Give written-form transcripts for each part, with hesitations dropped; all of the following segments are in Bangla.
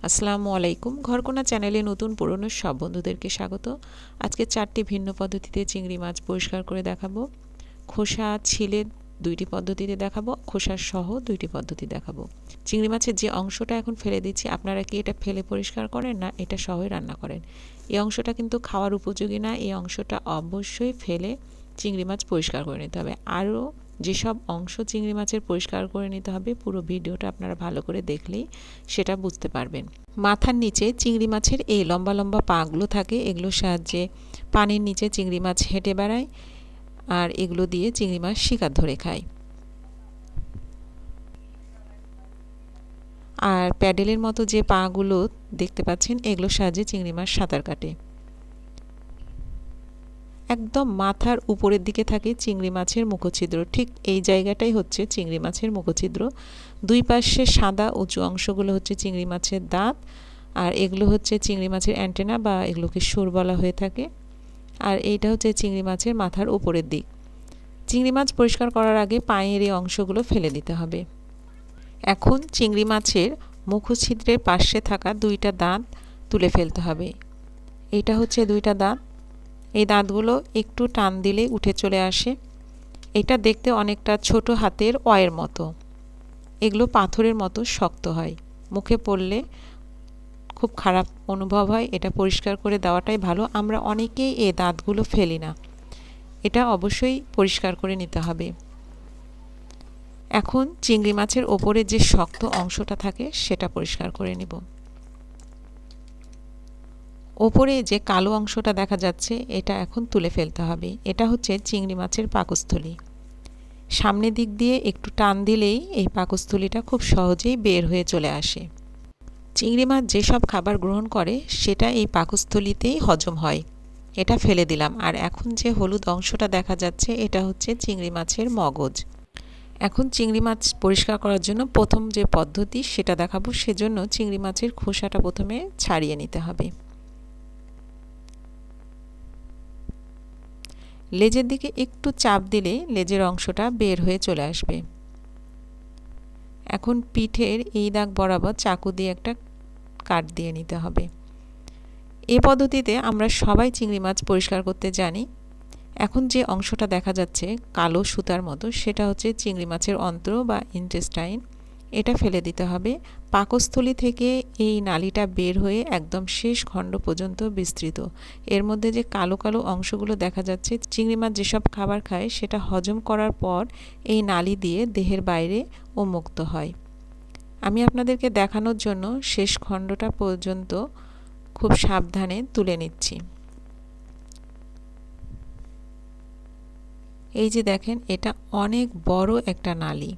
আসসালামু আলাইকুম। ঘরকোনা চ্যানেলে নতুন পুরনো সব বন্ধুদেরকে স্বাগত। আজকে 4টি ভিন্ন পদ্ধতিতে চিংড়ি মাছ পরিষ্কার করে দেখাবো। খোসা ছিলে 2টি পদ্ধতিতে দেখাবো, খোসা সহ 2টি পদ্ধতি দেখাবো। চিংড়ি মাছের যে অংশটা এখন ফেলে দিচ্ছি, আপনারা কি এটা ফেলে পরিষ্কার করেন না এটা সহই রান্না করেন? এই অংশটা কিন্তু খাওয়ার উপযোগী না, এই অংশটা অবশ্যই ফেলে চিংড়ি মাছ পরিষ্কার করে নিতে হবে। আরও যেসব অংশ চিংড়ি মাছের পরিষ্কার করে নিতে হবে, পুরো ভিডিওটা আপনারা ভালো করে দেখলেই সেটা বুঝতে পারবেন। মাথার নিচে চিংড়ি মাছের এই লম্বা লম্বা পাগুলো থাকে, এগুলোর সাহায্যে পানির নিচে চিংড়ি মাছ হেঁটে বেড়ায়, আর এগুলো দিয়ে চিংড়ি মাছ শিকার ধরে খায়। আর প্যাডেলের মতো যে পাগুলো দেখতে পাচ্ছেন, এগুলোর সাহায্যে চিংড়ি মাছ সাঁতার কাটে। একদম মাথার উপরের দিকে থাকে চিংড়ি মাছের মুখছিদ্র, ঠিক এই জায়গাটাই হচ্ছে চিংড়ি মাছের মুখছিদ্র। দুই পাশে সাদা উঁচু অংশগুলো হচ্ছে চিংড়ি মাছের দাঁত, আর এগুলো হচ্ছে চিংড়ি মাছের অ্যান্টেনা বা এগুলোকে সুর বলা হয়ে থাকে। আর এইটা হচ্ছে চিংড়ি মাছের মাথার উপরের দিক। চিংড়ি মাছ পরিষ্কার করার আগে পায়ের এই অংশগুলো ফেলে দিতে হবে। এখন চিংড়ি মাছের মুখছিদ্রের পাশে থাকা 2টা দাঁত তুলে ফেলতে হবে। এইটা হচ্ছে 2টা দাঁত। এই দাঁতগুলো একটু টান দিলে উঠে চলে আসে। এটা দেখতে অনেকটা ছোট হাতের অয়ের মতো। এগুলো পাথরের মতো শক্ত হয়, মুখে পড়লে খুব খারাপ অনুভব হয়। এটা পরিষ্কার করে দেওয়াটাই ভালো। আমরা অনেকেই এই দাঁতগুলো ফেলি না, এটা অবশ্যই পরিষ্কার করে নিতে হবে। এখন চিংড়ি মাছের ওপরে যে শক্ত অংশটা থাকে সেটা পরিষ্কার করে নিব। ওপরে যে কালো অংশটা দেখা যাচ্ছে, এটা এখন তুলে ফেলতে হবে। এটা হচ্ছে চিংড়ি মাছের পাকস্থলী। সামনের দিক দিয়ে একটু টান দিলেই এই পাকস্থলীটা খুব সহজেই বের হয়ে চলে আসে। চিংড়ি মাছ যেসব খাবার গ্রহণ করে সেটা এই পাকস্থলীতেই হজম হয়। এটা ফেলে দিলাম। আর এখন যে হলুদ অংশটা দেখা যাচ্ছে, এটা হচ্ছে চিংড়ি মাছের মগজ। এখন চিংড়ি মাছ পরিষ্কার করার জন্য প্রথম যে পদ্ধতি সেটা দেখাবো। সেজন্য চিংড়ি মাছের খোসাটা প্রথমে ছাড়িয়ে নিতে হবে। লেজের দিকে একটু চাপ দিলে লেজের অংশটা বের হয়ে চলে আসবে। এখন পিঠের এই দাগ বরাবর চাকু দিয়ে একটা কাট দিয়ে নিতে হবে। এই পদ্ধতিতে আমরা সবাই চিংড়ি মাছ পরিষ্কার করতে জানি। এখন যে অংশটা দেখা যাচ্ছে কালো সুতার মতো, সেটা হচ্ছে চিংড়ি মাছের অন্ত্র বা ইন্টেস্টাইন। এটা ফেলে দিতে হবে। পাকস্থলী থেকে এই নালীটা বের হয়ে একদম শেষ খণ্ড পর্যন্ত বিস্তৃত। এর মধ্যে যে কালো কালো অংশগুলো দেখা যাচ্ছে, চিংড়ি মাছ যেসব খাবার খায় সেটা হজম করার পর এই নালী দিয়ে দেহের বাইরে উন্মুক্ত হয়। আমি আপনাদেরকে দেখানোর জন্য শেষ খণ্ডটা পর্যন্ত খুব সাবধানে তুলে নিচ্ছি। এই যে দেখেন, এটা অনেক বড় একটা নালী।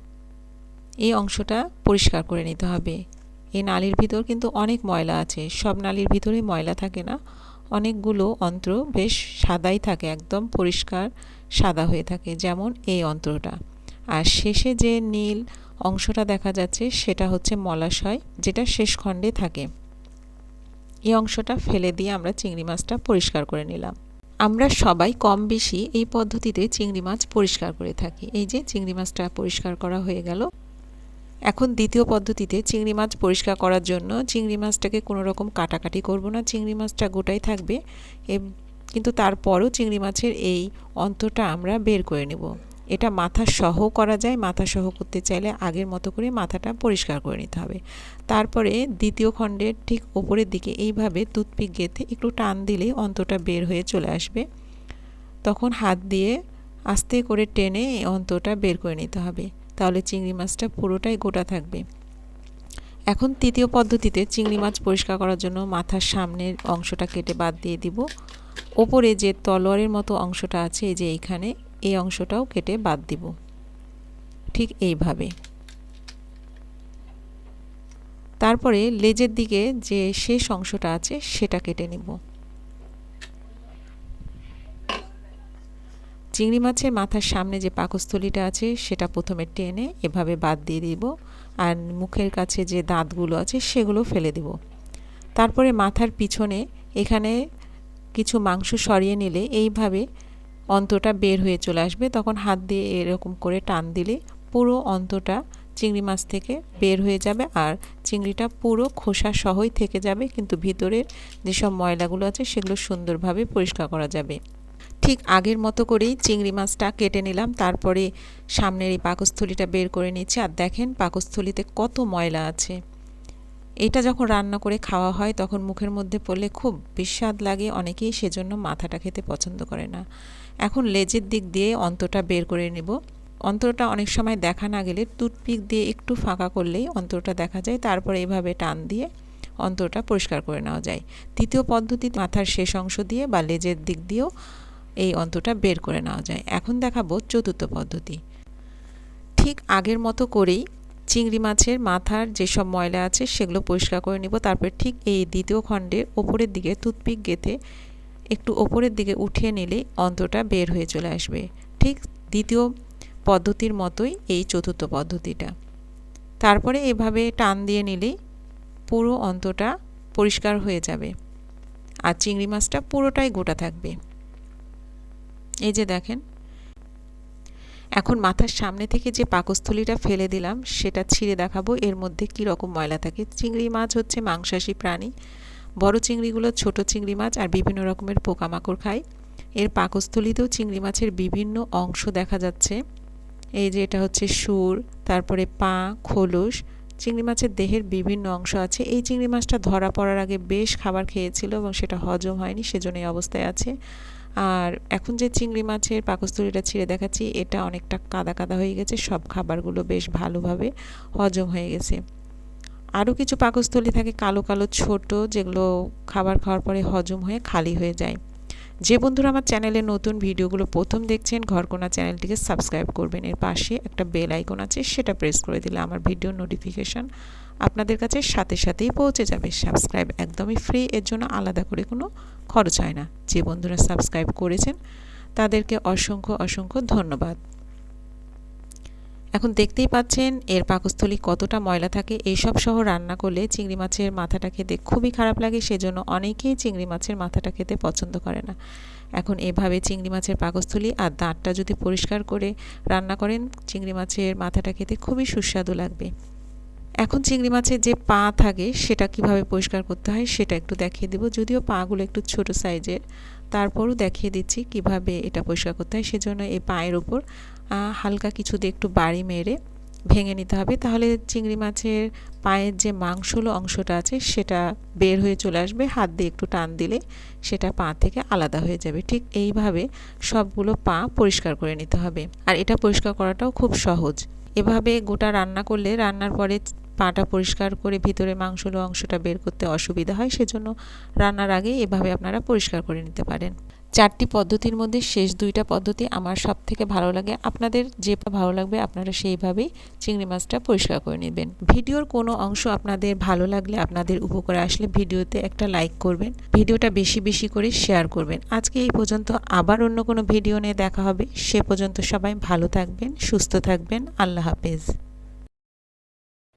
এই অংশটা পরিষ্কার করে নিতে হবে। এই নালীর ভিতর কিন্তু অনেক ময়লা আছে। সব নালীর ভিতরে ময়লা থাকে না, অনেকগুলো অন্ত্র বেশ সাদাই থাকে, একদম পরিষ্কার সাদা হয়ে থাকে, যেমন এই অন্ত্রটা। আর শেষে যে নীল অংশটা দেখা যাচ্ছে সেটা হচ্ছে মলাশয়, যেটা শেষ খণ্ডে থাকে। এই অংশটা ফেলে দিয়ে আমরা চিংড়ি মাছটা পরিষ্কার করে নিলাম। আমরা সবাই কম বেশি এই পদ্ধতিতে চিংড়ি মাছ পরিষ্কার করে থাকি। এই যে চিংড়ি মাছটা পরিষ্কার করা হয়ে গেল। এখন দ্বিতীয় পদ্ধতিতে চিংড়ি মাছ পরিষ্কার করার জন্য চিংড়ি মাছটাকে কোনো রকম কাটাকাটি করব না, চিংড়ি মাছটা গোটাই থাকবে। কিন্তু তারপরও চিংড়ি মাছের এই অন্তটা আমরা বের করে নেব। এটা মাথা সহ করা যায়। মাথা সহ করতে চাইলে আগের মতো করে মাথাটা পরিষ্কার করে নিতে হবে। তারপরে দ্বিতীয় খণ্ডের ঠিক ওপরের দিকে এইভাবে টুথপিক গেঁথে একটু টান দিলে অন্তটা বের হয়ে চলে আসবে। তখন হাত দিয়ে আস্তে করে টেনে এই অন্তটা বের করে নিতে হবে, তাহলে চিংড়ি মাছটা পুরোটাই গোটা থাকবে। এখন তৃতীয় পদ্ধতিতে চিংড়ি মাছ পরিষ্কার করার জন্য মাথার সামনের অংশটা কেটে বাদ দিয়ে দিব। ওপরে যে তলোয়ারের মতো অংশটা আছে, এই যে এইখানে, এই অংশটাও কেটে বাদ দিব, ঠিক এইভাবে। তারপরে লেজের দিকে যে শেষ অংশটা আছে সেটা কেটে নিব। চিংড়ি মাছের মাথার সামনে যে পাকস্থলীটা আছে সেটা প্রথমে টেনে এভাবে বাদ দিয়ে দিব, আর মুখের কাছে যে দাঁতগুলো আছে সেগুলো ফেলে দিব। তারপরে মাথার পিছনে এখানে কিছু মাংস সরিয়ে নিলে এইভাবে অন্তটা বের হয়ে চলে আসবে। তখন হাত দিয়ে এরকম করে টান দিলে পুরো অন্তটা চিংড়ি মাছ থেকে বের হয়ে যাবে আর চিংড়িটা পুরো খোসা সহই থেকে যাবে, কিন্তু ভিতরের যেসব ময়লাগুলো আছে সেগুলো সুন্দরভাবে পরিষ্কার করা যাবে। ঠিক আগের মতো করেই চিংড়ি মাছটা কেটে নিলাম, তারপরে সামনের এই পাকস্থলীটা বের করে নিচ্ছি। আর দেখেন পাকস্থলীতে কত ময়লা আছে। এটা যখন রান্না করে খাওয়া হয় তখন মুখের মধ্যে পড়লে খুব বিস্বাদ লাগে, অনেকেই সেজন্য মাথাটা খেতে পছন্দ করে না। এখন লেজের দিক দিয়ে অন্তটা বের করে নেব। অন্তরটা অনেক সময় দেখা না গেলে টুথপিক দিয়ে একটু ফাঁকা করলেই অন্তরটা দেখা যায়, তারপরে এইভাবে টান দিয়ে অন্তরটা পরিষ্কার করে নেওয়া যায়। তৃতীয় পদ্ধতি মাথার শেষ অংশ দিয়ে বা লেজের দিক দিয়েও এই অন্তটা বের করে নেওয়া যায়। এখন দেখাবো চতুর্থ পদ্ধতি। ঠিক আগের মতো করেই চিংড়ি মাছের মাথার যেসব ময়লা আছে সেগুলো পরিষ্কার করে নিব। তারপর ঠিক এই দ্বিতীয় খণ্ডের ওপরের দিকে টুথপিক গেঁথে একটু ওপরের দিকে উঠিয়ে নিলে অন্তটা বের হয়ে চলে আসবে। ঠিক দ্বিতীয় পদ্ধতির মতোই এই চতুর্থ পদ্ধতিটা। তারপরে এভাবে টান দিয়ে নিলেই পুরো অন্তটা পরিষ্কার হয়ে যাবে আর চিংড়ি মাছটা পুরোটাই গোটা থাকবে। এই যে দেখেন, এখন মাথার সামনে থেকে যে পাকস্থলীটা ফেলে দিলাম সেটা ছিঁড়ে দেখাবো এর মধ্যে কি রকম ময়লা থাকে। চিংড়ি মাছ হচ্ছে মাংসাশী প্রাণী। বড় চিংড়িগুলো ছোট চিংড়ি মাছ আর বিভিন্ন রকমের পোকামাকড় খায়। এর পাকস্থলীতেও চিংড়ি মাছের বিভিন্ন অংশ দেখা যাচ্ছে। এই যে এটা হচ্ছে সুর, তারপরে পা, খোলস। চিংড়ি মাছের দেহের বিভিন্ন অংশ আছে। এই চিংড়ি মাছটা ধরা পড়ার আগে বেশ খাবার খেয়েছিল এবং সেটা হজম হয়নি, সেজন্য এই অবস্থায় আছে। আর এখন যে চিংড়ি মাছের পাকস্থলীটা ছিঁড়ে দেখাচ্ছি এটা অনেকটা কাদা কাদা হয়ে গেছে, সব খাবারগুলো বেশ ভালোভাবে হজম হয়ে গেছে। আরও কিছু পাকস্থলী থাকে কালো কালো ছোট, যেগুলো খাবার খাওয়ার পরে হজম হয়ে খালি হয়ে যায়। যে বন্ধুরা আমার চ্যানেলে নতুন ভিডিওগুলো প্রথম দেখছেন, ঘরকোনা চ্যানেলটিকে সাবস্ক্রাইব করবেন। এর পাশে একটা বেল আইকন আছে, সেটা প্রেস করে দিলে আমার ভিডিওর নোটিফিকেশান আপনাদের কাছে সাথে সাথেই পৌঁছে যাবে। সাবস্ক্রাইব একদমই ফ্রি, এর জন্য আলাদা করে কোনো খরচ হয় না। যে বন্ধুরা সাবস্ক্রাইব করেছেন তাদেরকে অসংখ্য অসংখ্য ধন্যবাদ। এখন দেখতেই পাচ্ছেন এর পাকস্থলী কতটা ময়লা থাকে। এইসব সহ রান্না করলে চিংড়ি মাছের মাথাটা খেতে খুবই খারাপ লাগে, সেজন্য অনেকেই চিংড়ি মাছের মাথাটা খেতে পছন্দ করে না। এখন এভাবে চিংড়ি মাছের পাকস্থলী আর দাঁতটা যদি পরিষ্কার করে রান্না করেন, চিংড়ি মাছের মাথাটা খেতে খুবই সুস্বাদু লাগবে। এখন চিংড়ি মাছের যে পা থাকে সেটা কিভাবে পরিষ্কার করতে হয় সেটা একটু দেখিয়ে দেব। যদিও পাগুলো একটু ছোট সাইজের, তারপরও দেখিয়ে দিচ্ছি কিভাবে এটা পরিষ্কার করতে হয়। সেজন্য এই পায়ের উপর হালকা কিছু দিয়ে একটু বাড়ি মেরে ভেঙে নিতে হবে, তাহলে চিংড়ি মাছের পায়ের যে মাংসলো অংশটা আছে সেটা বের হয়ে চলে আসবে। হাত দিয়ে একটু টান দিলে সেটা পা থেকে আলাদা হয়ে যাবে। ঠিক এইভাবে সবগুলো পা পরিষ্কার করে নিতে হবে। আর এটা পরিষ্কার করাটাও খুব সহজ। এভাবে গোটা রান্না করলে রান্নার পরে পাটা পরিষ্কার করে ভিতরে মাংসলো অংশটা বের করতে অসুবিধা হয়, সেজন্য রান্নার আগে এভাবে আপনারা পরিষ্কার করে নিতে পারেন। চারটি পদ্ধতির মধ্যে শেষ দুইটা পদ্ধতি আমার সব থেকে ভালো লাগে। আপনাদের যেটা ভালো লাগবে আপনারা সেইভাবেই চিংড়ি মাছটা পরিষ্কার করে নেবেন। ভিডিওর কোনো অংশ আপনাদের ভালো লাগলে, আপনাদের উপকারে আসলে ভিডিওতে একটা লাইক করবেন, ভিডিওটা বেশি বেশি করে শেয়ার করবেন। আজকে এই পর্যন্ত, আবার অন্য কোনো ভিডিও নিয়ে দেখা হবে। সে পর্যন্ত সবাই ভালো থাকবেন, সুস্থ থাকবেন। আল্লাহ হাফেজ।